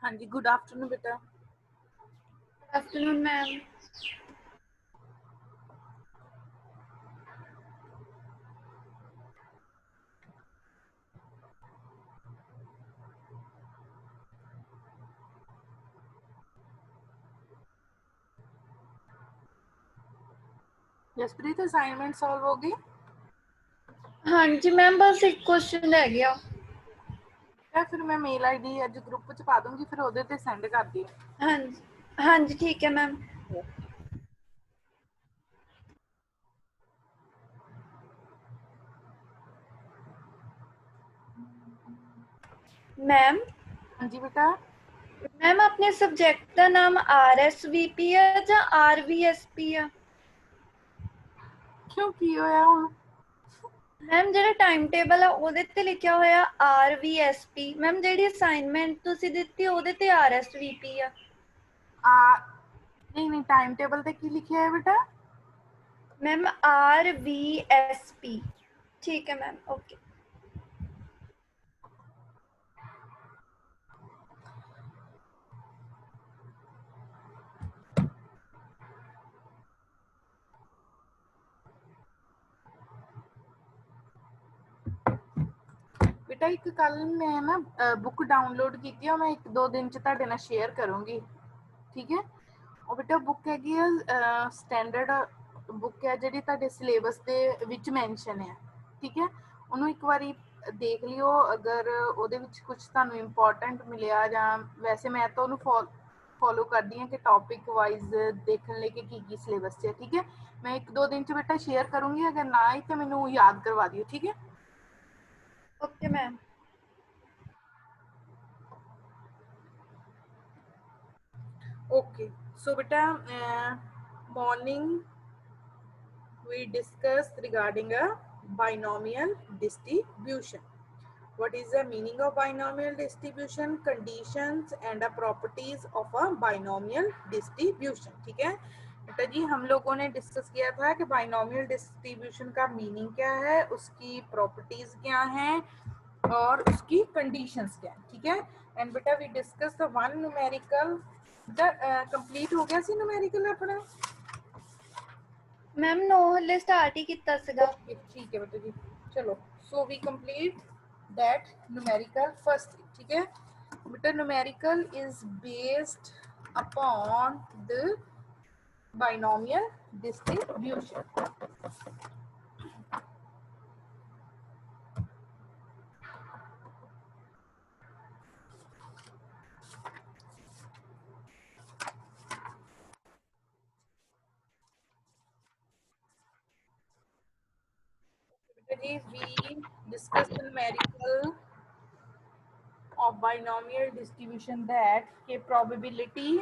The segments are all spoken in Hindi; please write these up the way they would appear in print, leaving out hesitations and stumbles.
हाँ जी, गुड आफ्टरनून बेटा। Afternoon ma'am. Jaspreet assignment solve हो गई? हाँ जी मैम, बस एक क्वेश्चन रह गया। या फिर मैं मेल आईडी अज ग्रुप च पा दूंगी, फिर ओदे ते सेंड कर दी। हाँ जी ठीक है मैम। मैम हाँ जी बेटा। मैम अपने सब्जेक्ट का नाम RSVP है या RVSP है? क्यों की होया हुण? मैम ਜਿਹੜਾ ਟਾਈਮ ਟੇਬਲ ਆ ਉਹਦੇ ਤੇ ਲਿਖਿਆ ਹੋਇਆ RVSP। ਮੈਮ ਜਿਹੜੀ ਅਸਾਈਨਮੈਂਟ ਤੁਸੀਂ ਦਿੱਤੀ ਉਹਦੇ ਤੇ RSVP ਆ। नहीं नहीं, टाइम टेबल ते की लिखिया है बेटा? Ma'am RVSP। ठीक है मैम, ओके। बेटा एक कल मैं ना बुक डाउनलोड की थी और मैं 1-2 दिन च तुहाडे नाल शेयर करूंगी, ठीक है? और बेटा बुक हैगी स्टैंडर्ड बुक है जिहड़ी तुहाडे सिलेबस दे विच मैंशन है, ठीक है? ਉਹਨੂੰ ਇੱਕ ਵਾਰੀ ਦੇਖ ਲਿਓ, ਅਗਰ ਉਹਦੇ ਵਿੱਚ ਕੁਝ ਤੁਹਾਨੂੰ ਇੰਪੋਰਟੈਂਟ ਮਿਲਿਆ ਜਾਂ ਵੈਸੇ ਮੈਂ ਤਾਂ ਉਹਨੂੰ ਫੋਲੋ ਕਰਦੀ ਹਾਂ ਕਿ ਟੌਪਿਕ ਵਾਈਜ਼ ਦੇਖਣ ਲਈ ਕਿ ਕੀ ਸਿਲੇਬਸ 'ਚ ਹੈ, ਠੀਕ ਹੈ? ਮੈਂ 1-2 ਦਿਨ 'ਚ ਬੇਟਾ ਸ਼ੇਅਰ ਕਰੂੰਗੀ, ਅਗਰ ਨਾ ਆਈ ਤਾਂ ਮੈਨੂੰ ਯਾਦ ਕਰਵਾ ਦਿਓ, ਠੀਕ ਹੈ? Okay ma'am. Okay, so beta morning we discussed regarding a binomial distribution. What is the meaning of binomial distribution, conditions and the properties of a binomial distribution, ठीक है बेटा जी? हम लोगों ने डिस्कस किया था कि बाइनोमियल डिस्ट्रीब्यूशन का मीनिंग क्या है, उसकी प्रॉपर्टीज क्या हैं और उसकी कंडीशंस क्या है, ठीक है? एंड बेटा we discuss the one numerical complete हो गया सी न्यूमेरिकल अपना? मैम नो हले स्टार्ट ही किया सीगा। ओके ठीक है बेटा जी, चलो so we complete that numerical first, ठीक है बेटा? Numerical is based upon the binomial distribution. we discuss the numerical of binomial distribution that के probability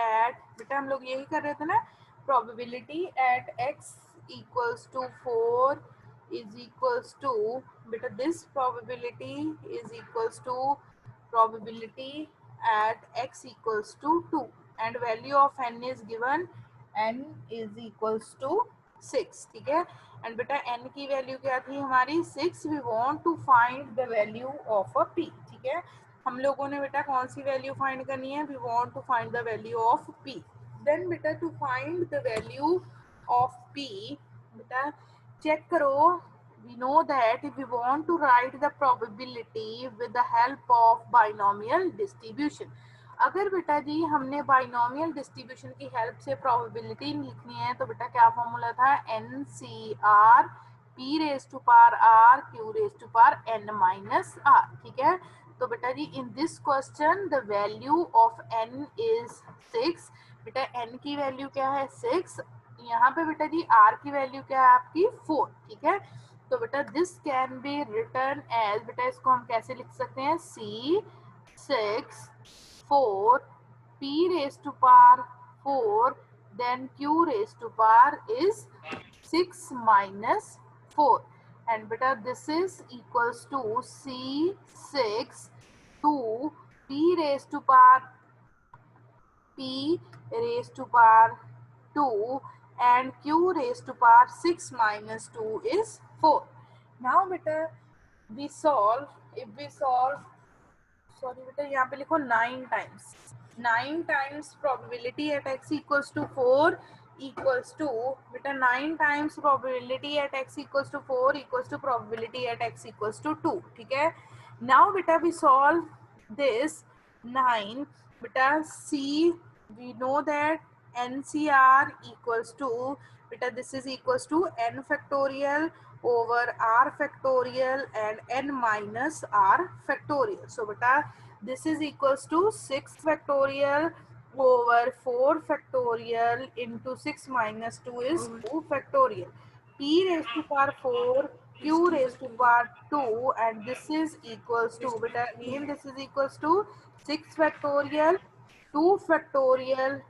at बेटा हम लोग यही कर रहे थे ना, probability at x equals to 4 is equals to बेटा this probability is equals to probability at x equals to 2 and value of n is given, n is equals to 6, ठीक है? एंड बेटा n की वैल्यू क्या थी हमारी 6, we want to find the value of a p, ठीक है? हम लोगों ने बेटा कौन सी वैल्यू फाइंड करनी है? We want to find the value of p। Then बेटा to find the value of p बेटा चेक करो, we know that if we want to write the probability with the help of binomial distribution, अगर बेटा जी हमने बाइनोमियल डिस्ट्रीब्यूशन की हेल्प से प्रोबेबिलिटी लिखनी है तो बेटा क्या फॉर्मूला था? N C R P raise to power r Q raise to power n minus are, ठीक है? तो बेटा जी in this question the value of n is 6। बेटा एन की वैल्यू क्या है? 6। यहाँ पे बेटा जी आर की वैल्यू क्या है आपकी? 4, ठीक है? तो बेटा this can be written as, बेटा इसको हम कैसे लिख सकते हैं? C 6 4 p raised to power 4, then q raised to power is 6 minus 4, and beta this is equals to c6 to p raised to power p raised to power 2 and q raised to power 6 minus 2 is 4. Now beta we solve, if we solve sorry बेटा, यहाँ पे लिखो 9 times, 9 times probability at x equals to 4 equals to, बेटा 9 times probability at x equals to 4 equals to probability at x equals to 2. ठीक है, नाउ बेटा वी सॉल्व दिस 9. बेटा c, we know that NCR equals to, beta this is equals to n factorial over r factorial and n minus r factorial. So beta this is equals to 6 factorial over 4 factorial into 6 minus 2 is 2 factorial. P raised to power 4, q raised to power 2, and this is equals to, beta again this is equals to 6 factorial, 2 factorial,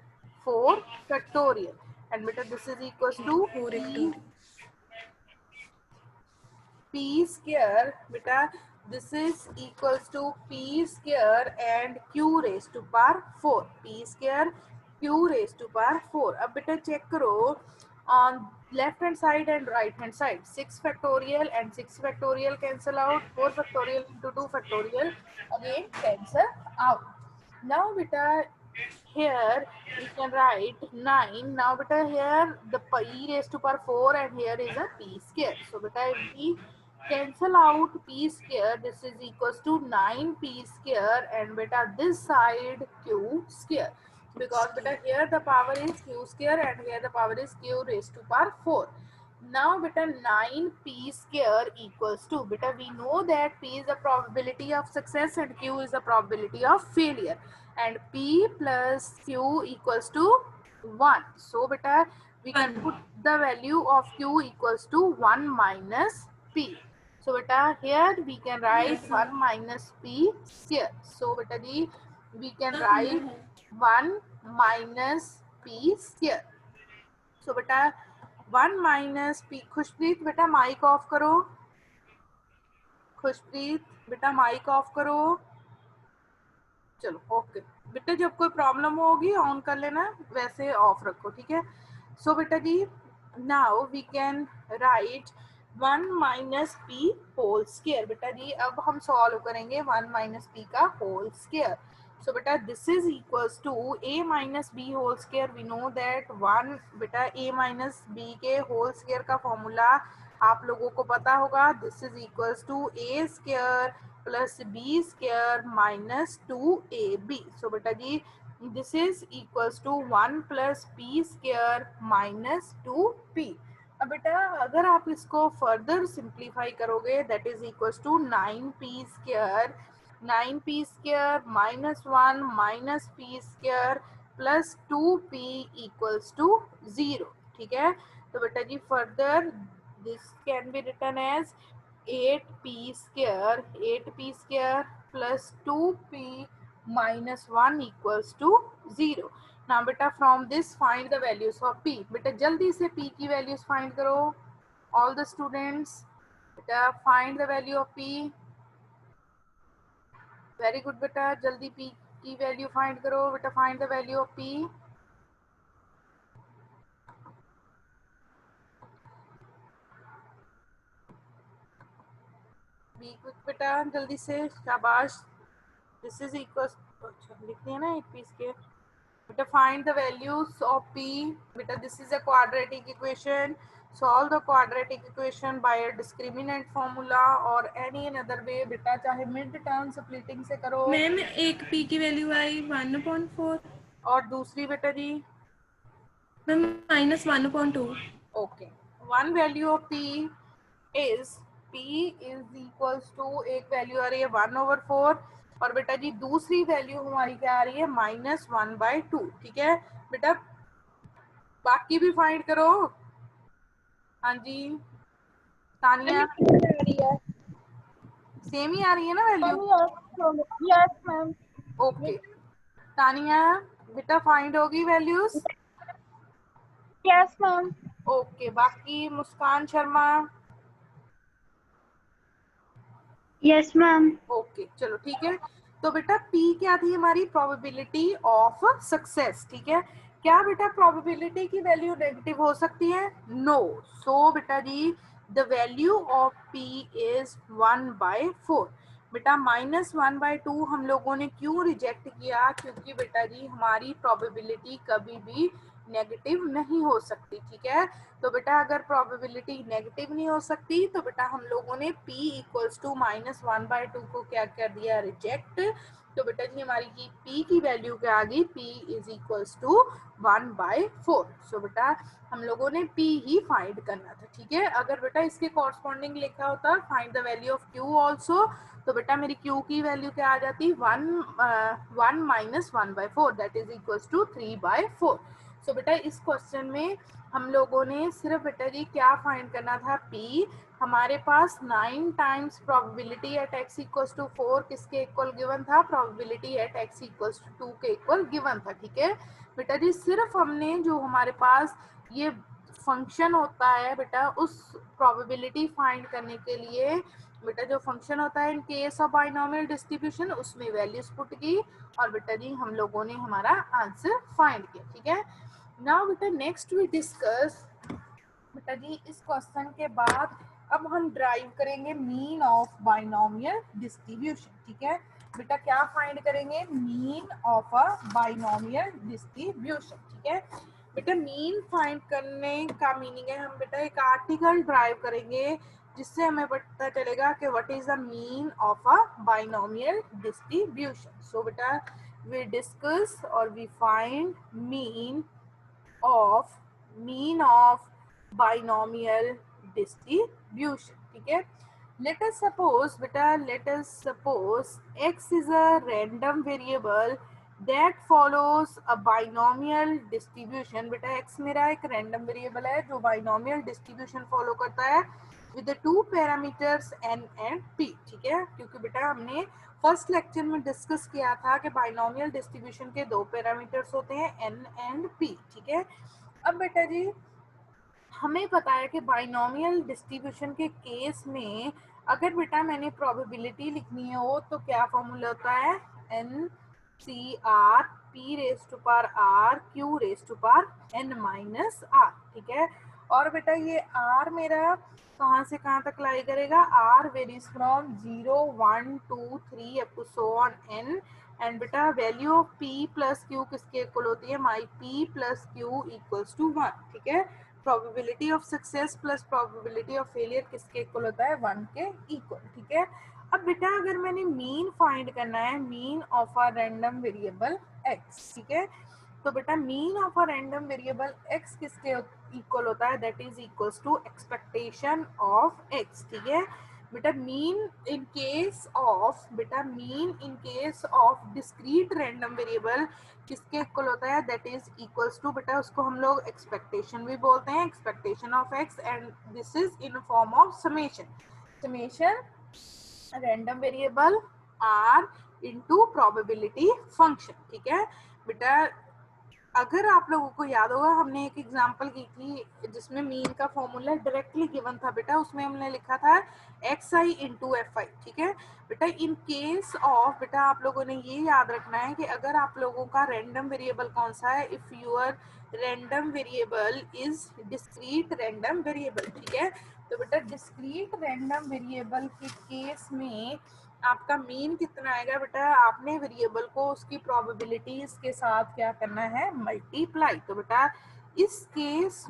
4 factorial, and beta this is equals to p square. Beta this is equals to p square and q raised to power 4, p square q raised to power 4. अब बेटा चेक करो on left hand side and right hand side, 6 factorial and 6 factorial cancel out, 4 factorial into 2 factorial again cancel out. Now beta here we can write 9. Now beta here the p raised to power 4 and here is a p square. So beta if we cancel out p square, this is equals to 9p square, and beta this side q square, because beta here the power is q square and here the power is q raised to power 4. Now beta 9p square equals to, beta we know that p is the probability of success and q is the probability of failure, and p plus q equals to 1. So beta we can put the value of q equals to 1 minus p. So beta here we can write 1 minus p square. So beta ji we can write 1 minus p square. So beta 1 minus p. Khushpreet बेटा माइक ऑफ करो, खुशप्रीत बेटा माइक ऑफ करो. चलो ओके बेटा, जब कोई प्रॉब्लम होगी ऑन कर लेना, वैसे ऑफ रखो. ठीक है, सो बेटा जी now we can write 1 minus p whole square. बेटा जी अब हम सॉल्व करेंगे 1 माइनस पी का होल स्क्वायर. सो बेटा this is equals to a minus b whole square. We know that 1, बेटा a माइनस बी के होल स्क्वायर का फॉर्मूला आप लोगों को पता होगा. This is equals to a square plus b square minus 2ab. So बेटा जी this is equals to 1 plus p square minus 2p. अब बेटा अगर आप इसको फर्दर सिंप्लीफाई करोगे that is equals to 9p square, 9p square minus 1 minus p square plus 2p equals to 0. ठीक है, तो बेटा जी further this can be written as 8p square, 8p square plus 2p minus 1 equals to 0. Now beta from this find the values of p. बेटा जल्दी से p की values find करो. All the students बेटा find the value of p. Very good बेटा, जल्दी p की value find करो. बेटा find the value of p. Be quick बेटा जल्दी से, शाबाश. This is equals, अच्छा लिखते हैं ना 8p square. Beta find the values of p. Beta this is a quadratic equation. Solve the quadratic equation by a discriminant formula or any another way. बेटा चाहे मिड टर्म स्प्लिटिंग से करो. मैम एक p की वैल्यू आई 1/4 और दूसरी बेटा जी ma'am -1/2. Okay, one value of p is p is equals to, एक वैल्यू आ रही है 1/4 और बेटा जी दूसरी वैल्यू हमारी क्या आ रही है -1/2. ठीक है बेटा, बाकी भी फाइंड करो. हाँ जी तानिया, सेम ही आ रही है ना value? Yes ma'am. Okay Tania बेटा फाइंड होगी वैल्यूज. Yes ma'am. ओके बाकी Muskan Sharma. Yes ma'am. Okay चलो ठीक है. तो बेटा P क्या थी हमारी? Probability of success. ठीक है, क्या बेटा प्रोबेबिलिटी की वैल्यू नेगेटिव हो सकती है? नो. सो बेटा जी the value of P is 1/4. बेटा -1/2 हम लोगों ने क्यों रिजेक्ट किया, क्योंकि बेटा जी हमारी प्रोबेबिलिटी कभी भी नेगेटिव नहीं हो सकती, ठीक है। तो बेटा अगर प्रोबेबिलिटी नेगेटिव नहीं हो सकती तो बेटा हम लोगों ने p इक्वल्स टू -1/2 को क्या कर दिया, रिजेक्ट। तो बेटा जी हमारी p की वैल्यू क्या आ गई, p इज इक्वल्स टू 1/4। सो बेटा हम लोगों ने p ही फाइंड करना था, ठीक है। अगर बेटा इसके कॉरस्पॉन्डिंग लिखा होता find the value of q also, तो बेटा मेरी q की वैल्यू क्या आ जाती, 1 minus 1/4 that is equals to 3/4। So बेटा इस क्वेश्चन में हम लोगों ने सिर्फ बेटा जी क्या फाइंड करना था, p। हमारे पास 9 times probability at x equals to 4 किसके इक्वल गिवन था, probability at x equals to 2 के इक्वल गिवन था, ठीक है बेटा जी। सिर्फ हमने जो हमारे पास ये फंक्शन होता है बेटा, उस प्रोबेबिलिटी फाइंड करने के लिए बेटा जो फंक्शन होता है इन केस ऑफ बाइनोमियल डिस्ट्रीब्यूशन, उसमें वैल्यूज पुट की और बेटा जी हम लोगों ने हमारा आंसर फाइंड किया, ठीक है। नाउ बेटा नेक्स्ट वी डिस्कस बेटा जी इस क्वेश्चन के बाद अब हम ड्राइव करेंगे मीन ऑफ बाइनोमियल डिस्ट्रीब्यूशन, ठीक है बेटा। क्या फाइंड करेंगे, mean of a binomial distribution, ठीक है बेटा। मीन फाइंड करने का मीनिंग है हम बेटा एक आर्टिकल ड्राइव करेंगे जिससे हमें पता चलेगा कि what is the mean of a binomial distribution. So बेटा वी डिस्कस और we find mean of binomial distribution, ठीक है। let us suppose x is a random variable that follows a binomial distribution। बेटा x मेरा एक random variable है जो binomial distribution follow करता है with the two parameters n and p, ठीक है। क्योंकि बेटा हमने फर्स्ट लेक्चर में डिस्कस किया था कि बाइनोमियल डिस्ट्रीब्यूशन के दो पैरामीटर्स होते हैं n एंड p, ठीक है। अब बेटा जी हमें पता है कि बाइनोमियल डिस्ट्रीब्यूशन के केस में अगर बेटा मैंने प्रोबेबिलिटी लिखनी हो तो क्या फॉर्मूला होता है, n C R p raise to power r q raise to power n minus r, ठीक है। और बेटा ये r मेरा कहाँ से कहाँ तक लाई करेगा, r varies from 0 1 2 3 up to so on n and बेटा value of p plus q किसके इक्वल होती है, my p plus q equals to 1, ठीक है। Probability of success plus probability of failure किसके इक्वल होता है, 1 के इक्वल, ठीक है। अब बेटा अगर मैंने मीन फाइंड करना है, mean of a random variable x, ठीक है। तो बेटा mean of a random variable x किसके इक्वल होता है, that is equals to expectation of x, ठीक है बेटा। Mean in case of discrete random variable किसके इक्वल होता है, दैट इज इक्वल्स टू बेटा उसको हम लोग एक्सपेक्टेशन भी बोलते हैं, expectation of x and this is in form of summation random variable r into probability function, ठीक है बेटा। अगर आप लोगों को याद होगा हमने एक एग्जांपल की थी जिसमें मीन का फॉर्मूला डायरेक्टली गिवन था बेटा, उसमें हमने लिखा था xi इंटू fi, ठीक है बेटा। इन केस ऑफ बेटा आप लोगों ने ये याद रखना है कि अगर आप लोगों का रैंडम वेरिएबल कौन सा है, if your random variable is discrete random variable, ठीक है। तो बेटा डिस्क्रीट रैंडम वेरिएबल के केस में आपका मीन कितना आएगा बेटा, आपने वेरिएबल को उसकी प्रोबेबिलिटीज के साथ क्या करना है, मल्टीप्लाई। तो बेटा इस केस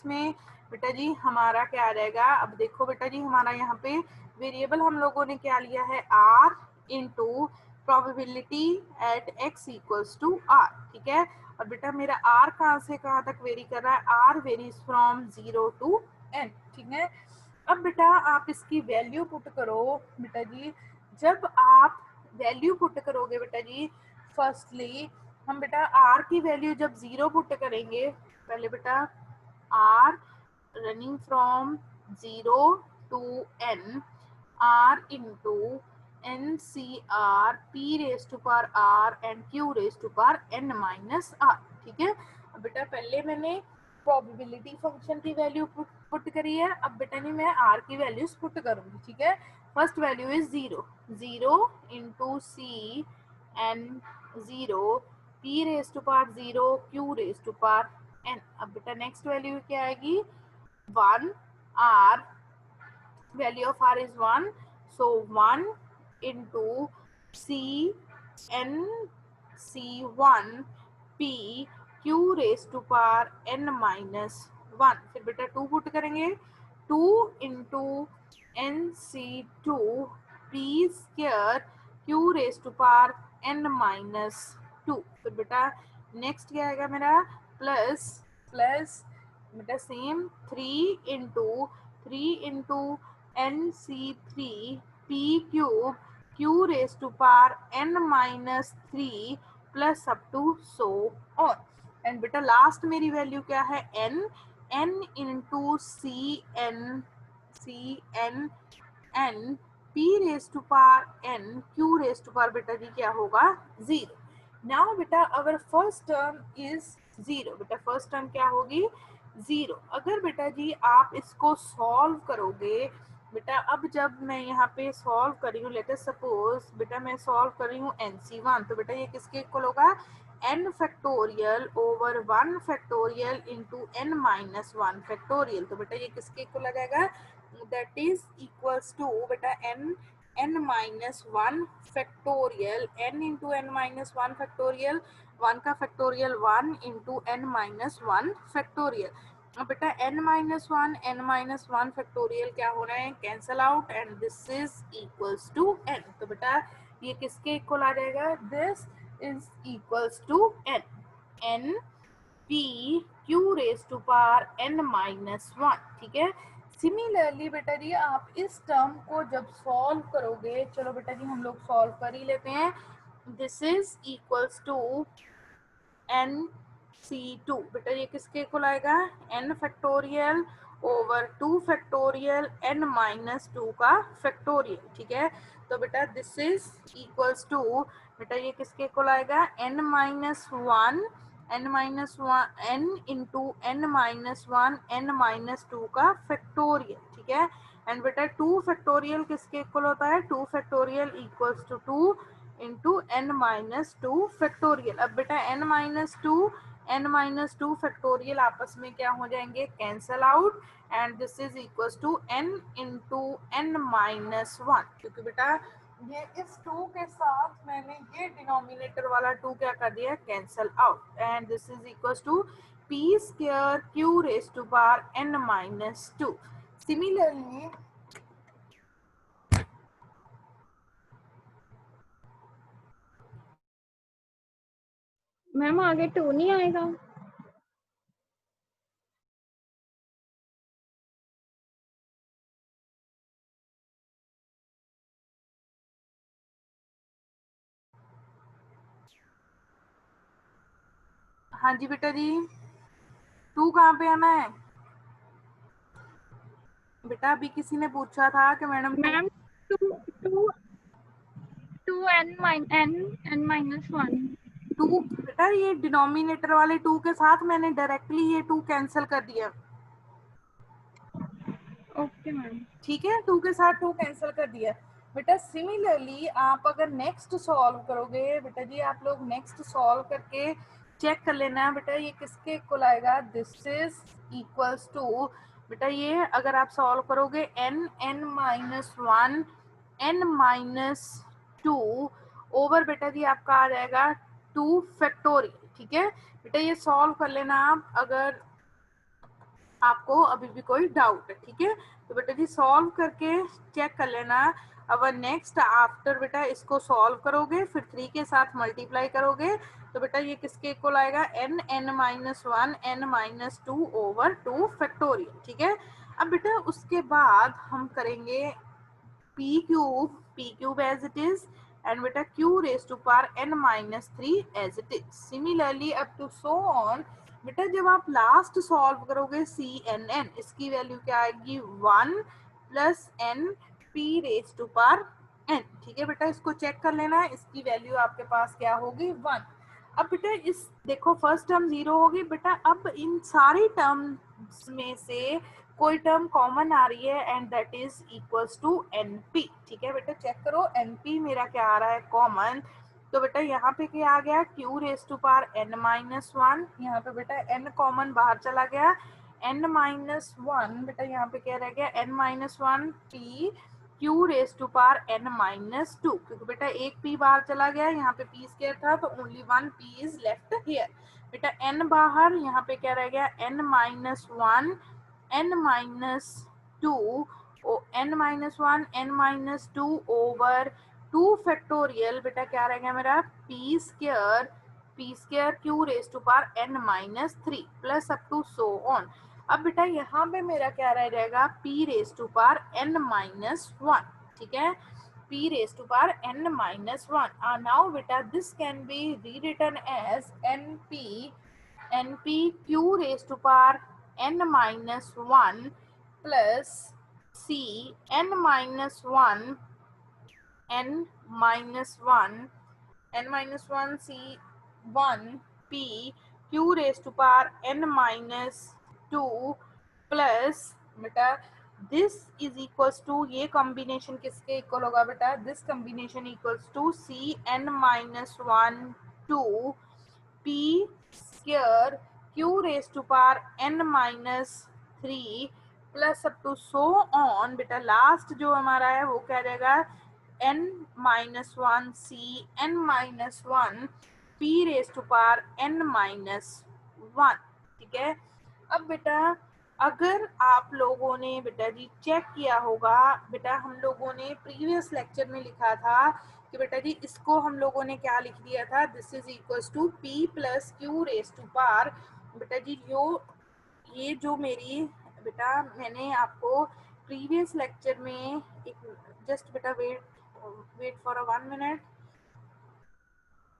में बेटा जी हमारा क्या आ जाएगा, अब देखो बेटा जी हमारा यहाँ पे वेरिएबल हम लोगों ने क्या लिया है, r into probability at x equals to r, ठीक है। और बेटा मेरा r कहाँ से कहाँ तक वेरी कर रहा है, r varies from 0 to n, ठीक है। अब बेटा आप इसकी वैल्यू पुट करो बेटा जी, जब आप वैल्यू पुट करोगे बेटा जी, फर्स्टली हम बेटा r की वैल्यू जब 0 पुट करेंगे, पहले बेटा r running from 0 to n r into n C R p raise to power r and q raise to power n minus r, ठीक है। अब बेटा पहले मैंने प्रोबेबिलिटी फंक्शन की वैल्यू पुट करी है, अब बेटा नहीं मैं r की वैल्यूज पुट करूंगी, ठीक है। First value is 0 into C N 0 p raise to power 0 q raise to power n। अब बेटा नेक्स्ट वैल्यू क्या आएगी, 1 r, value of r is 1, So 1 into C n C1 P Q raised to power n minus 1. फिर बेटा 2 पुट करेंगे, 2 into NC2 P square Q raised to power n minus 2. फिर बेटा नेक्स्ट क्या आएगा मेरा, प्लस प्लस बेटा same 3 into NC3 P cube Q raised to power n minus 3 plus up to so on. And बेटा लास्ट मेरी वैल्यू क्या है, n into n p raised to power n q raised to power बेटा जी क्या होगा, 0. नाउ बेटा अवर फर्स्ट टर्म इज 0. बेटा फर्स्ट टर्म क्या होगी, 0. अगर बेटा जी आप इसको सॉल्व करोगे, बेटा अब जब मैं यहाँ पे सॉल्व कर रही हूँ, लेट अस सपोज बेटा मैं सॉल्व कर रही हूँ NC1, तो बेटा ये किसके इक्वल होगा, n factorial over 1 factorial into n minus 1 factorial. तो बेटा ये किसके इक्वल आ जाएगा, दैट इज इक्वल्स टू बेटा n minus 1 factorial, n into n minus 1 factorial, 1 का factorial 1 into n minus 1 factorial. अब बेटा n माइनस 1 फैक्टोरियल क्या हो रहा है, cancel out, and this is equals to n. तो बेटा ये किसके इक्वल आ जाएगा, this is equals to n p q raise to power n minus 1. ठीक है. सिमिलरली बेटा जी आप इस टर्म को जब सॉल्व करोगे, चलो बेटा जी हम लोग सॉल्व कर ही लेते हैं. This is equals to NC2. बेटा ये किसके इक्वल आएगा, n factorial over 2 factorial n minus 2 का फैक्टोरियल. ठीक है. तो बेटा दिस इज इक्वल्स टू बेटा ये किसके इक्वल आएगा, n minus 1 n into n minus 1 n minus 2 का फैक्टोरियल. ठीक है. एंड बेटा 2 फैक्टोरियल किसके इक्वल होता है, 2 factorial equals to 2 into n minus 2 factorial. अब बेटा n माइनस 2 फैक्टोरियल आपस में क्या हो जाएंगे, cancel out, and this is equals to n into n minus 1. क्योंकि बेटा ये इस 2 के साथ मैंने ये डिनोमिनेटर वाला 2 क्या कर दिया, cancel out, and this is equals to p square q raise to power n minus 2. Similarly ma'am आगे 2 नहीं आएगा? हाँ जी बेटा जी, 2 कहाँ पे आना है बेटा, अभी किसी ने पूछा था कि मैडम मैम 2 n माइनस 1. 2 बेटा ये डिनोमिनेटर वाले 2 के साथ मैंने डायरेक्टली ये 2 कैंसिल कर दिया. Okay ma'am. ठीक है, 2 के साथ 2 कैंसिल कर दिया. बेटा सिमिलरली आप अगर नेक्स्ट सॉल्व करोगे, बेटा जी आप लोग नेक्स्ट सॉल्व करके चेक कर लेना बेटा ये किसके इक्वल आएगा, दिस इज इक्वल्स टू बेटा ये अगर आप सॉल्व करोगे n minus 1 n minus 2 over बेटा जी आपका आ जाएगा 2 फैक्टोरियल. ठीक है. बेटा ये सॉल्व कर लेना आप अगर आपको अभी भी कोई डाउट है. ठीक है. तो बेटा जी सॉल्व करके चेक कर लेना. अब नेक्स्ट आफ्टर बेटा इसको सॉल्व करोगे, फिर 3 के साथ मल्टीप्लाई करोगे, तो बेटा ये किसके इक्वल आएगा, n minus 1 n minus 2 over 2 factorial. ठीक है. अब बेटा उसके बाद हम करेंगे p cube as it is, and बेटा q raise to power n minus 3 as it is. Similarly up to so on. बेटा जब आप लास्ट सॉल्व करोगे CNN, इसकी वैल्यू क्या आएगी, 1 plus n p raise to power n. ठीक है बेटा इसको चेक कर लेना, इसकी वैल्यू आपके पास क्या होगी, 1. अब बेटा इस देखो फर्स्ट टर्म 0 होगी बेटा. अब इन सारी टर्म्स में से कोई टर्म कॉमन आ रही है, and that is equals to NP. ठीक है बेटा चेक करो NP मेरा क्या आ रहा है, कॉमन. तो बेटा यहाँ पे क्या आ गया, q raise to power n minus 1. यहाँ पे बेटा n कॉमन बाहर चला गया, n माइनस 1 बेटा यहाँ पे क्या रह गया, n minus 1 p Q raise to power n minus 2, क्योंकि बेटा एक p बाहर चला गया, यहाँ पे p स्क्वायर था तो only one p is left here. बेटा n बाहर, यहाँ पे क्या रह गया n minus 1 n minus 2 n minus 1 n minus 2 over 2 factorial, बेटा क्या रह गया मेरा p square Q raise to power n minus 3 plus up to so on. अब बेटा यहाँ पे मेरा क्या रह जाएगा p raise to power n minus 1, ठीक है, p raise to power n minus 1। Now बेटा this can be rewritten as np q raise to power n minus 1 plus c n minus 1 n minus 1 c 1 p q raise to power n minus 2 plus बेटा दिस इज इक्वल्स टू, ये कॉम्बिनेशन किसके इक्वल होगा बेटा, this combination equals to c n minus 1 2 p square q raise to power n minus 3 plus up to so on. बेटा लास्ट जो हमारा है वो क्या रहेगा n minus 1 c n minus 1 p raise to power n minus 1, ठीक है। अब बेटा अगर आप लोगों ने बेटा जी चेक किया होगा, बेटा हम लोगों ने प्रीवियस लेक्चर में लिखा था कि बेटा जी इसको हम लोगों ने क्या लिख दिया था, this is equals to p plus Q raise to power, बेटा जी ये जो मेरी बेटा मैंने आपको प्रीवियस लेक्चर में एक जस्ट बेटा वेट फॉर अ 1 मिनट।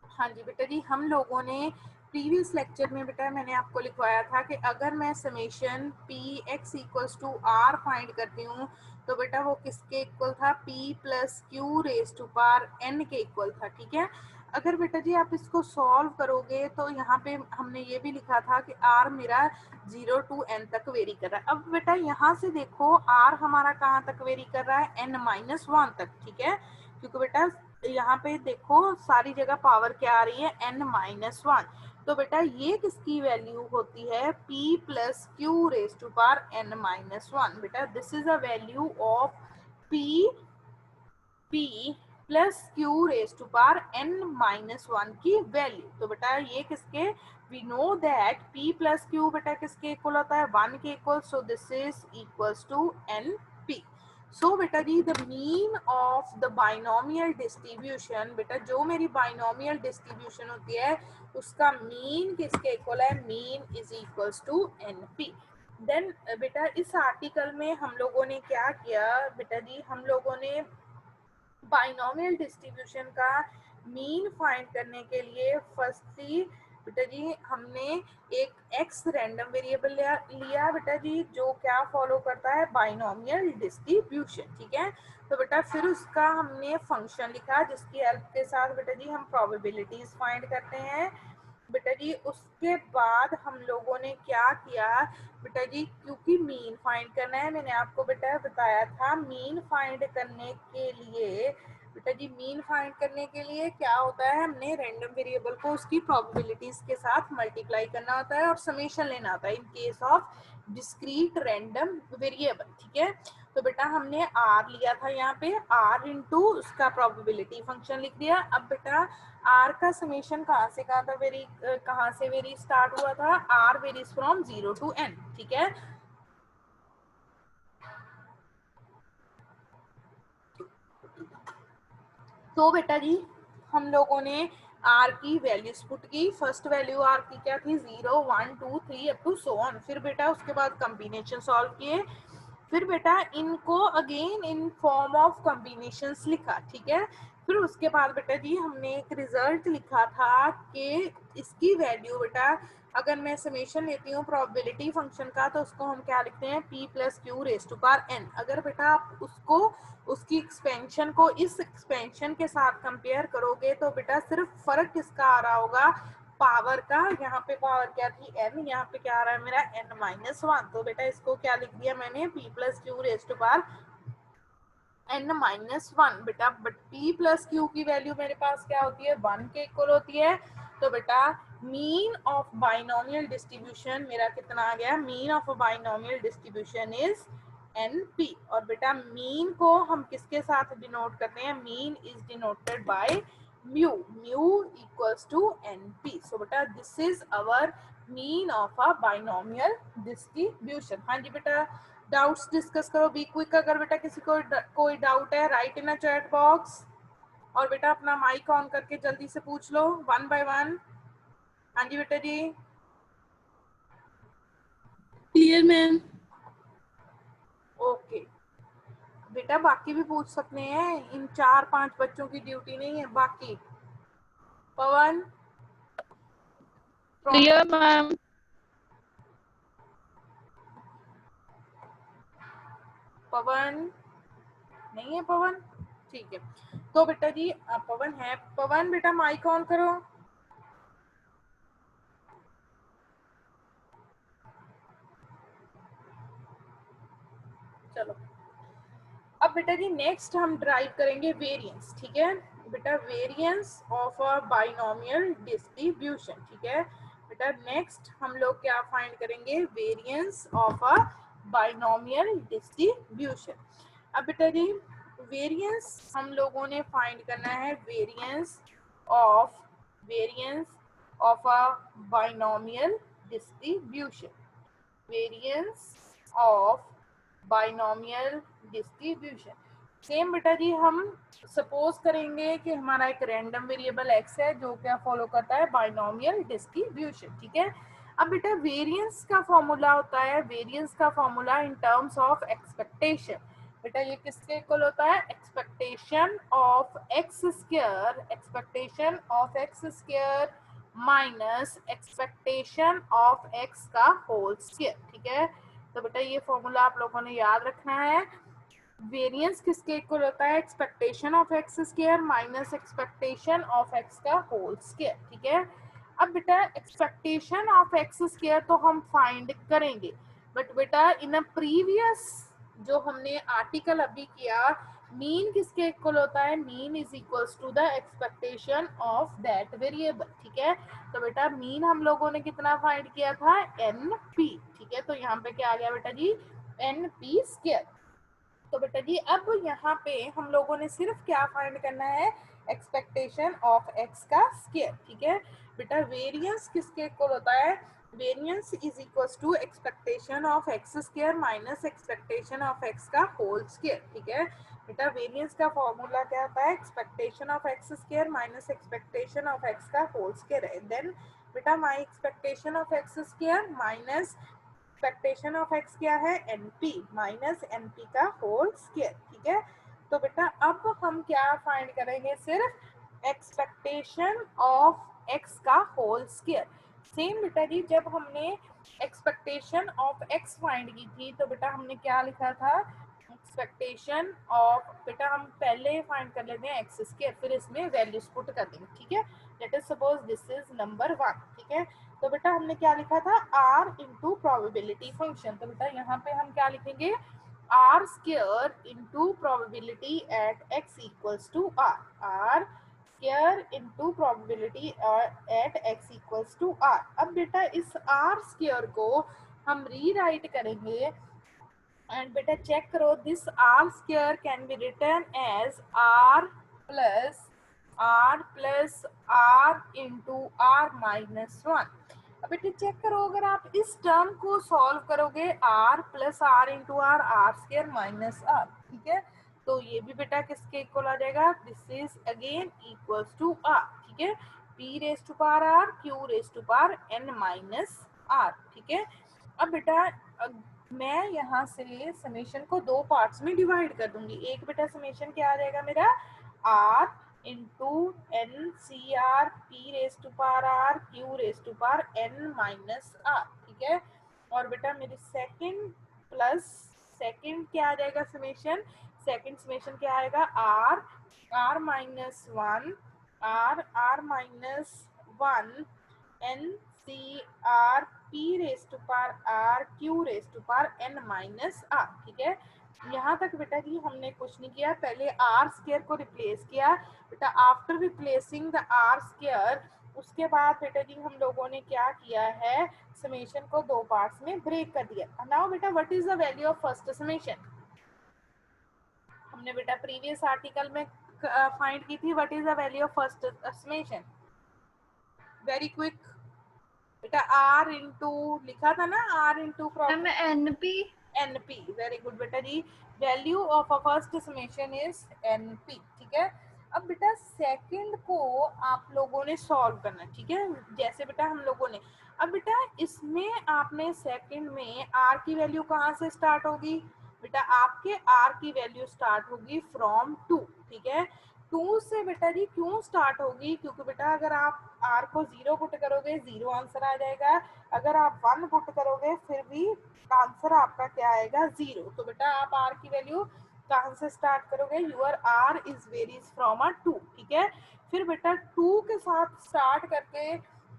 हाँ जी बेटा जी हम लोगों ने प्रीवियस लेक्चर में बेटा मैंने आपको लिखवाया था कि अगर मैं summation P X equals to R find करती हूँ तो बेटा वो किसके इक्वल था, p plus Q raise to power n के इक्वल था, ठीक है। अगर बेटा जी आप इसको सॉल्व करोगे तो यहाँ पे हमने ये भी लिखा था कि r मेरा 0 to n तक वेरी कर रहा है। अब बेटा यहाँ से देखो r हमारा कहाँ तक वेरी कर रहा है, n माइनस 1 तक, ठीक है, क्योंकि बेटा यहाँ पे देखो सारी जगह पावर क्या आ रही है n माइनस 1, तो बेटा ये किसकी वैल्यू होती है p plus Q raise to power n minus 1। बेटा this is a value of p plus Q raise to power n minus 1 की वैल्यू। तो बेटा ये किसके, we know that p plus q बेटा किसके इक्वल होता है 1 के equal, so this is equals to np। So बेटा जी the mean of the binomial distribution, बेटा जो मेरी बाइनोमियल डिस्ट्रीब्यूशन होती है उसका मीन किसके इक्वल है, mean is equals to np। Then बेटा इस आर्टिकल में हम लोगों ने क्या किया बेटा जी, हम लोगों ने बाइनोमियल डिस्ट्रीब्यूशन का मीन फाइंड करने के लिए फर्स्टली बेटा जी हमने एक x रैंडम वेरिएबल लिया बेटा जी जो क्या फॉलो करता है बाइनोमियल डिस्ट्रीब्यूशन, ठीक है। तो बेटा फिर उसका हमने फंक्शन लिखा जिसकी हेल्प के साथ बेटा जी हम प्रोबेबिलिटीज फाइंड करते हैं बेटा जी। उसके बाद हम लोगों ने क्या किया बेटा जी, क्योंकि मीन फाइंड करना है, मैंने आपको बेटा बताया था मीन फाइंड करने के लिए बेटा जी मीन फाइंड करने के लिए क्या होता है, हमने रैंडम वेरिएबल को उसकी प्रोबेबिलिटीज के साथ मल्टीप्लाई करना होता है और समेशन लेना होता है इन case of discrete random variable, ठीक है। तो बेटा हमने r लिया था यहाँ पे, r इंटू उसका प्रोबेबिलिटी फंक्शन लिख दिया। अब बेटा r का समेशन कहाँ से वेरी स्टार्ट हुआ था, r varies from 0 to n, ठीक है। तो बेटा जी हम लोगों ने r की वैल्यूज पुट की, फर्स्ट वैल्यू r की क्या थी 0 1 2 3 अप टू सो ऑन, फिर बेटा उसके बाद कॉम्बिनेशन सॉल्व किए, फिर बेटा इनको again in form of combinations लिखा, ठीक है। फिर उसके बाद बेटा जी हमने एक रिजल्ट लिखा था कि इसकी वैल्यू बेटा अगर मैं समेशन लेती हूँ प्रोबेबिलिटी फंक्शन का तो उसको हम क्या लिखते हैं p plus Q raise to power n। अगर बेटा आप उसको उसकी एक्सपेंशन को इस एक्सपेंशन के साथ कंपेयर करोगे तो बेटा सिर्फ फर्क किसका आ रहा होगा, पावर का। यहाँ पे पावर क्या थी n, यहाँ पे क्या आ रहा है मेरा n माइनस 1, तो बेटा इसको क्या लिख दिया मैंने p plus Q raise to power n minus 1। बेटा बट p प्लस क्यू की वैल्यू मेरे पास क्या होती है 1 के इक्वल होती है, तो बेटा मीन ऑफ बाइनोमियल डिस्ट्रीब्यूशन मेरा कितना आ गया, mean of binomial distribution is an P. और बेटा मीन को हम किसके साथ डिनोट करते हैं? Mean is denoted by mu, mu equals to N p. So बेटा this is our mean of a binomial distribution. हाँ जी बेटा, डाउट्स डिस्कस करो, बी क्विक। अगर बेटा किसी को कोई डाउट है write in a chat box, और बेटा अपना माइक ऑन करके जल्दी से पूछ लो वन बाय वन। हाँ जी बेटा जी, क्लियर मैम। ओके बेटा, बाकी भी पूछ सकते हैं, इन 4-5 बच्चों की ड्यूटी नहीं है। बाकी पवन, Clear, ma'am. पवन नहीं है? पवन ठीक है, तो बेटा जी पवन है। पवन बेटा माइक ऑन करो। चलो अब बेटा जी नेक्स्ट हम ड्राइव करेंगे वेरिएंस। ठीक है बेटा, variance of a binomial distribution. ठीक है बेटा, नेक्स्ट हम लोग क्या फाइंड करेंगे? Variance of a binomial distribution. अब बेटा जी वेरिएंस हम लोगों ने फाइंड करना है, variance of a binomial distribution, variance of binomial distribution. Same बेटा जी हम सपोज करेंगे कि हमारा एक रैंडम वेरिएबल एक्स है जो क्या फॉलो करता है? Binomial distribution. ठीक है, अब बेटा वेरिएंस का फॉर्मूला होता है, वेरिएंस का formula in terms of expectation. बेटा ये किसके इक्वल होता है? Expectation of X square, expectation of X square minus expectation of X का होल स्क्वायर। ठीक है, तो बेटा ये फॉर्मूला आप लोगों ने याद रखना है। वेरिएंस किसके इक्वल होता है? Expectation of X square minus expectation of X का होल स्क्वायर। ठीक है, अब बेटा एक्सपेक्टेशन ऑफ एक्स स्क्वायर तो हम फाइंड करेंगे, बट बेटा इन अ प्रीवियस जो हमने आर्टिकल अभी किया, मीन किसके इक्वल होता है? Mean is equals to the expectation of that variable. ठीक है, तो बेटा मीन हम लोगों ने कितना फाइंड किया था? N P. ठीक है, तो यहाँ पे क्या आ गया बेटा जी? N P square. तो बेटा जी अब यहाँ पे हम लोगों ने सिर्फ क्या फाइंड करना है? एक्सपेक्टेशन ऑफ एक्स का स्क्वायर। ठीक है बेटा, वेरिएंस किसके इक्वल होता है? Variance is equals to expectation of X square minus expectation of X का होल स्क्वायर। ठीक है बेटा, वेरिएंस का फॉर्मूला क्या होता है? Expectation of X square minus expectation of X का होल स्क्वायर है। देन बेटा my expectation of X square minus expectation of X क्या है? एनपी माइनस एनपी का होल स्क्वायर। ठीक है, तो बेटा अब हम क्या फाइंड करेंगे? सिर्फ एक्सपेक्टेशन ऑफ एक्स का होल स्क्वायर। सेम बेटा जी जब हमने एक्सपेक्टेशन ऑफ एक्स फाइंड की थी तो बेटा हमने क्या लिखा था? एक्सपेक्टेशन ऑफ, बेटा हम पहले फाइंड कर लेते हैं एक्स स्क्वायर, फिर इसमें वैल्यूज पुट कर देंगे। ठीक है, let us suppose this is number 1। ठीक है, तो बेटा हमने क्या लिखा था? r into probability function. तो बेटा यहाँ पे हम क्या लिखेंगे? r square into probability at x equals to r, r square into probability at x equals to r। अब बेटा इस r स्क्वायर को हम रीराइट करेंगे, एंड बेटा चेक करो, this r square can be written as r plus r into r minus 1। अब बेटा चेक करो, अगर आप इस टर्म को सॉल्व करोगे r plus r into r square minus r। ठीक है, तो ये भी बेटा किसके इक्वल आ जाएगा? This is again equals to r। ठीक है, p raise to power r, q raise to power n minus r। ठीक है, अब बेटा मैं यहाँ से समेशन को दो पार्ट्स में डिवाइड कर दूंगी। एक बेटा समेशन क्या आ जाएगा मेरा? r into N C R P raise to power R Q raise to power N minus are. ठीक है, और बेटा मेरी सेकंड क्या आ जाएगा समेशन? सेकंड समेशन क्या आएगा? r minus 1 r minus 1 N C R P raise to power R Q raise to power N minus are. ठीक है, यहाँ तक बेटा जी हमने कुछ नहीं किया, पहले आर स्क्वायर को रिप्लेस किया। बेटा after replacing the R square उसके बाद बेटा जी हम लोगों ने क्या किया है, समेशन को दो पार्ट्स में ब्रेक कर दिया। नाउ बेटा what is the value of first summation, हमने बेटा प्रीवियस आर्टिकल में फाइंड की थी। What is the value of first summation, very quick बेटा, आर इंटू लिखा था ना, r into ma'am NP NP, very good बेटा जी। Value of a first summation is NP, ठीक है। अब बेटा सेकंड को आप लोगों ने सॉल्व करना, ठीक है, जैसे बेटा हम लोगों ने, अब बेटा इसमें आपने सेकंड में r की वैल्यू कहाँ से स्टार्ट होगी, बेटा आपके r की वैल्यू स्टार्ट होगी फ्रॉम 2, ठीक है। 2 से बेटा जी क्यों स्टार्ट होगी, क्योंकि बेटा अगर आप r को 0 पुट करोगे 0 आंसर आ जाएगा, अगर आप 1 पुट करोगे फिर भी आंसर आपका क्या आएगा 0। तो बेटा आप r की वैल्यू कहाँ से स्टार्ट करोगे, your r is varies from a 2, ठीक है। फिर बेटा 2 के साथ स्टार्ट करके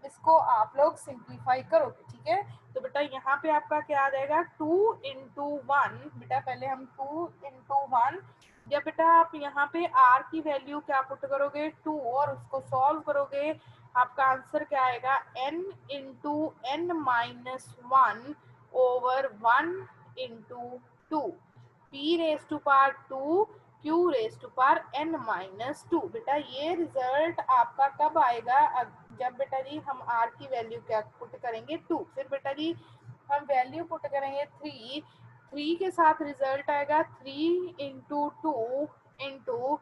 इसको आप लोग सिंप्लीफाई करोगे, ठीक है। तो बेटा यहाँ पे आपका क्या आ जाएगा 2 इंटू 1, बेटा पहले हम 2 इंटू 1, जब बेटा आप यहाँ पे r की वैल्यू क्या पुट करोगे 2 और उसको सॉल्व करोगे, आपका आंसर क्या आएगा n into n minus 1 over 1 into 2 p raised to power 2 q raised to power n minus 2। बेटा ये रिजल्ट आपका कब आएगा, जब बेटा जी हम r की वैल्यू क्या पुट करेंगे 2, फिर बेटा जी हम वैल्यू पुट करेंगे 3 के साथ रिजल्ट आएगा 3 into 2 into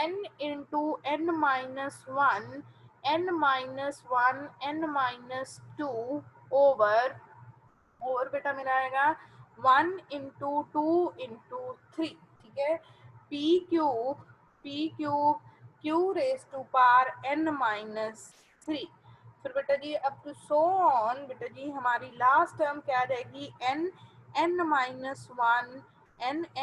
n into n minus 1 n minus 1 n minus 2 over और बेटा मेरा आएगा 1 इंटू 2 इंटू 3, ठीक है। P cube Q raise to power n minus 3, फिर बेटा जी अब टू सो ऑन, बेटा जी हमारी लास्ट टर्म क्या आ जाएगी n minus 1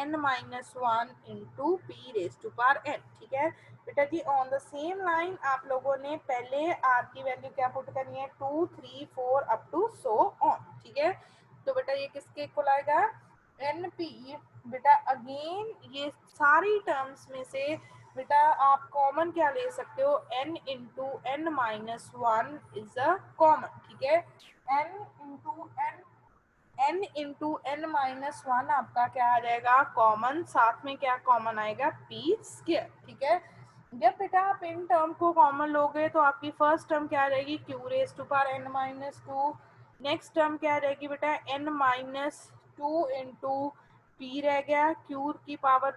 n minus 1 into P raise to power n, ठीक है। बेटा जी ऑन द सेम लाइन आप लोगों ने पहले r की वैल्यू क्या पुट करनी है 2 3 4 अप टू सो ऑन, ठीक है। तो बेटा ये किसके इक्वल आएगा NP, बेटा अगेन ये सारी टर्म्स में से बेटा आप कॉमन क्या ले सकते हो, n into n minus 1 is a common, ठीक है। n इंटू n माइनस 1 आपका क्या आ जाएगा कॉमन, साथ में क्या कॉमन आएगा p स्क्वायर, ठीक है। जब बेटा आप इन टर्म को कॉमन लोगे तो आपकी फर्स्ट टर्म क्या आ जाएगी q raise to power n minus 2, next term क्या आ जाएगी बेटा n माइनस 2 इंटू पी रह गया, क्यू की पावर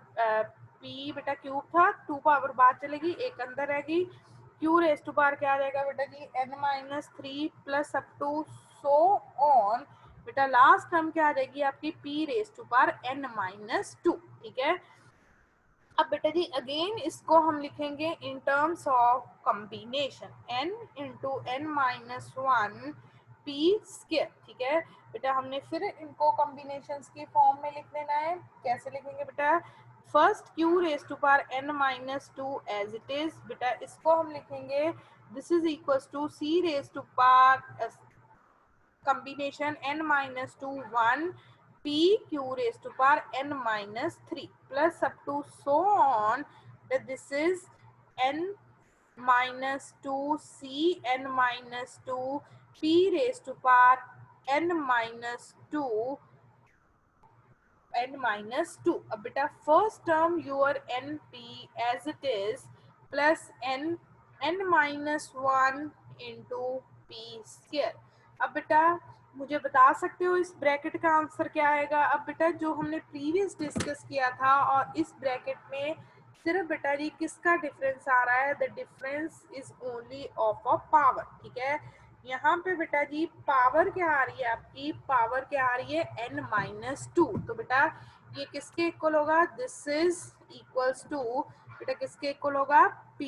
पी बेटा क्यूब था, 2 पावर बाद चलेगी, एक अंदर रहेगी, क्यू रेज टू पावर क्या आ जाएगा बेटा जी n minus 3 plus up to so on, बेटा लास्ट टर्म क्या आ जाएगी आपकी p raise to power n minus 2, ठीक है। अब बेटा जी अगेन इसको हम लिखेंगे in terms of combination n into n minus 1 p square, ठीक है। बेटा हमने फिर इनको कॉम्बिनेशंस की फॉर्म में लिख लेना है, कैसे लिखेंगे बेटा, first q raise to power n minus 2 as it is, बेटा इसको हम लिखेंगे this is equals to c raise to power combination n minus 2 1 p q raised to power n minus 3 plus up to so on that this is n minus 2 c n minus 2 p raised to power n minus 2 n minus 2। अब बेटा first term your n p as it is plus n minus 1 into p square। अब बेटा मुझे बता सकते हो इस ब्रैकेट का आंसर क्या आएगा, अब बेटा जो हमने प्रीवियस डिस्कस किया था और इस ब्रैकेट में सिर्फ बेटा जी किसका डिफरेंस आ रहा है, the difference is only of a power, ठीक है। यहाँ पे बेटा जी पावर क्या आ रही है आपकी, पावर क्या आ रही है n माइनस 2, तो बेटा ये किसके इक्वल होगा, दिस इज इक्वल्स टू बेटा किसके इक्वल होगा p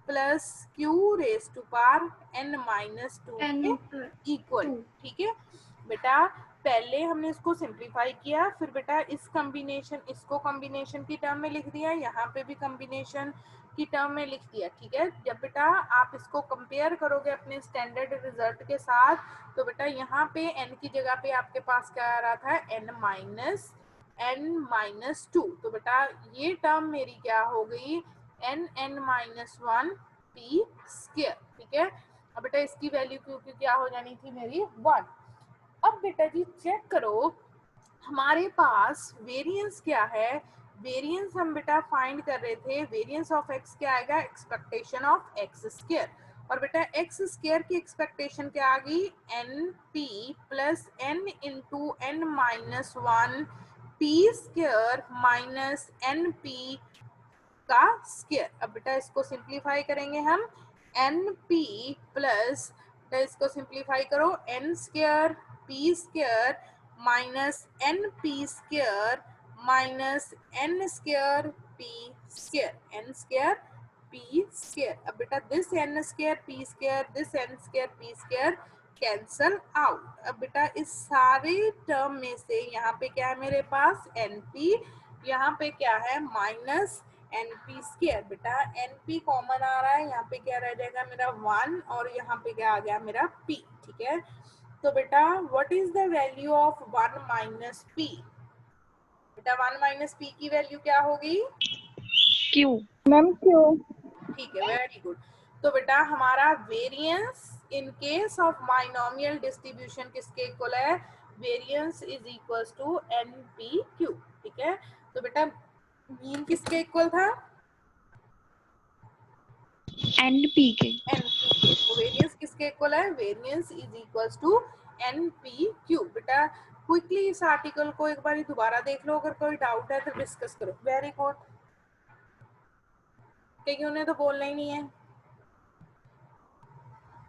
plus Q raise to power n minus 2 के इक्वल, ठीक है। बेटा पहले हमने इसको सिंप्लीफाई किया, फिर बेटा इस कॉम्बिनेशन इसको कॉम्बिनेशन की टर्म में लिख दिया, यहाँ पे भी कॉम्बिनेशन की टर्म में लिख दिया, ठीक है। जब बेटा आप इसको कंपेयर करोगे अपने स्टैंडर्ड रिजल्ट के साथ तो बेटा यहाँ पे n की जगह पे आपके पास क्या आ रहा था n माइनस 2, तो बेटा ये टर्म मेरी क्या हो गई n माइनस 1 पी स्क्वायर, ठीक है। अब बेटा इसकी वैल्यू क्योंकि क्या हो जानी थी मेरी 1। अब बेटा जी चेक करो हमारे पास वेरिएंस क्या है। वेरिएंस हम बेटा फाइंड कर रहे थे, वेरिएंस ऑफ एक्स क्या आएगा, एक्सपेक्टेशन ऑफ एक्स स्क्वायर। और बेटा एक्स स्क्वायर की एक्सपेक्टेशन क्या आ गई, N P plus N into N minus 1 P square minus N P का स्क्वायर। अब बेटा इसको सिंप्लीफाई करेंगे हम, एन पी प्लस, इसको सिंप्लीफाई करो, N square P square minus N P square minus N square P square, N square P square. अब बेटा this N square P square, this N square P square cancel out. अब बेटा इस सारे टर्म में से यहाँ पे क्या है मेरे पास, एन पी, यहाँ पे क्या है माइनस एन पी स्क्वायर। बेटा एन पी कॉमन आ रहा है, यहाँ पे क्या रह जाएगा मेरा 1 और यहाँ पे क्या आ गया मेरा p, ठीक है। तो बेटा what is the value of 1 minus p, बेटा 1 माइनस p की वैल्यू क्या होगी, Q. Ma'am Q. ठीक है, वेरी गुड। तो बेटा हमारा variance in case of binomial distribution किसके इक्वल है, variance is equals to N P Q, ठीक है। तो बेटा मीन किसके इक्वल था, NP के. एनपी के। तो वेरिएंस किसके इक्वल है, variance is equals to NP Q. बेटा क्विकली इस आर्टिकल को एक बार दोबारा देख लो, अगर कोई डाउट है तो डिस्कस करो। वेरी गुड, क्योंकि उन्हें तो बोलना ही नहीं है।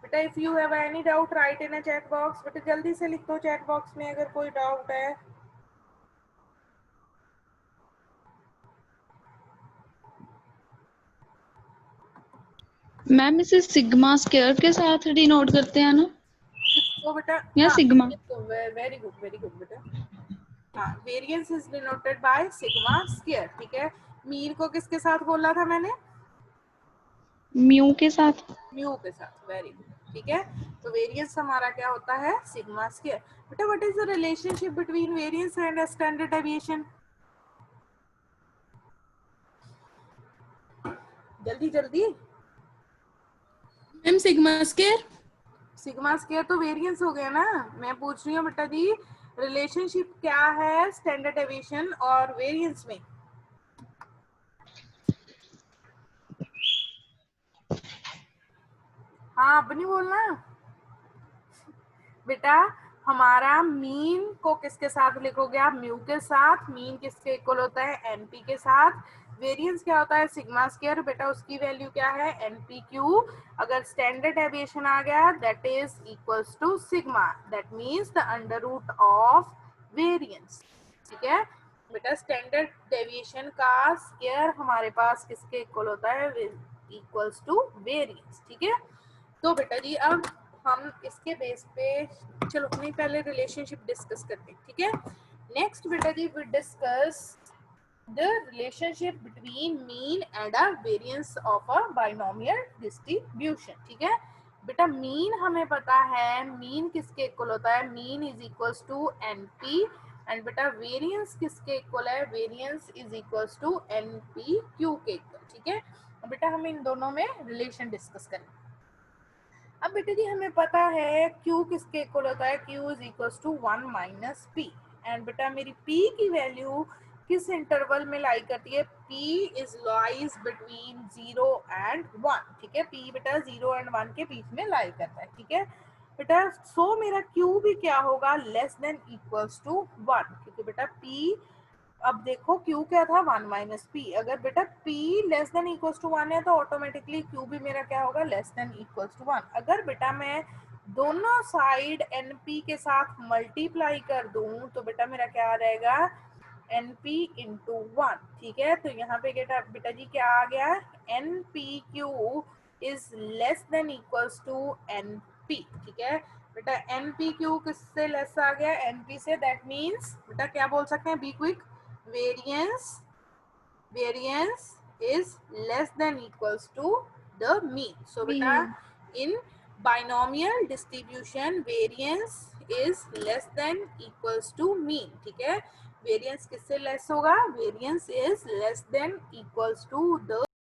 बेटा if you have any doubt right in a chat box, बेटा जल्दी से लिख दो चैट बॉक्स में अगर कोई डाउट है। मैम इसे सिग्मा स्क्वायर के साथ डिनोट करते हैं ना, किसको बेटा, या हाँ सिग्मा? वेरी गुड बेटा। हाँ variance is denoted by sigma square, ठीक है। मीन को किसके साथ बोला था मैंने, म्यू के साथ। म्यू के साथ, वेरी गुड, ठीक है। तो वेरिएंस हमारा क्या होता है, सिग्मा स्क्वायर। बेटा what is the relationship between variance and standard deviation, जल्दी जल्दी। Ma'am sigma square. Sigma square तो वेरिएंस हो गया ना, मैं पूछ रही हूँ बेटा जी रिलेशनशिप क्या है स्टैंडर्ड डेविएशन और वेरिएंस में। हाँ अब नहीं बोलना बेटा, हमारा मीन को किसके साथ लिखोगे आप, म्यू के साथ। मीन किसके इक्वल होता है, एनपी के साथ। वेरिएंस क्या होता है, सिग्मा स्क्वायर। बेटा उसकी वैल्यू क्या है, एनपी क्यू। अगर स्टैंडर्ड डेविएशन आ गया that is equals to sigma, that means the under root of variance, ठीक है। बेटा स्टैंडर्ड डेविएशन का स्क्वायर हमारे पास किसके इक्वल होता है, इक्वल्स टू वेरिएंस, ठीक है। तो बेटा जी अब हम इसके बेस पे चलो अपनी पहले रिलेशनशिप डिस्कस करते हैं, ठीक है। नेक्स्ट बेटा जी we discuss the relationship between mean and a variance of a binomial distribution, ठीक है। बेटा मीन हमें पता है, मीन किसके इक्वल होता है, mean is equals to NP. And बेटा वेरिएंस किसके इक्वल है, variance is equals to NP Q के इक्वल, ठीक है। बेटा हम इन दोनों में रिलेशन डिस्कस करेंगे। अब बेटे जी हमें पता है Q किसके इक्वल होता है, Q is equals to 1 minus P। And बेटा मेरी P की वैल्यू किस इंटरवल में लाई करती है, P is lies between 0 and 1, ठीक है। P बेटा 0 एंड 1 के बीच में लाई करता है, ठीक है बेटा। सो मेरा Q भी क्या होगा, लेस देन इक्वल्स टू 1, क्योंकि बेटा P, अब देखो Q क्या था 1 माइनस पी। अगर बेटा P less than equals to 1 है तो ऑटोमेटिकली Q भी मेरा क्या होगा, लेस देन इक्वल्स टू 1। अगर बेटा मैं दोनों साइड NP के साथ मल्टीप्लाई कर दूं तो बेटा मेरा क्या आ जाएगा, NP इंटू 1, ठीक है। तो यहाँ पे बेटा जी क्या आ गया, NPQ is less than equals to NP, ठीक है बेटा। NPQ किससे लेस आ गया, NP से, दैट मीन्स बेटा क्या बोल सकते हैं, be quick, variance is less than equals to the mean. So beta in binomial distribution variance is less than equals to mean, ठीक है। variance किससे less होगा, variance is less than equals to the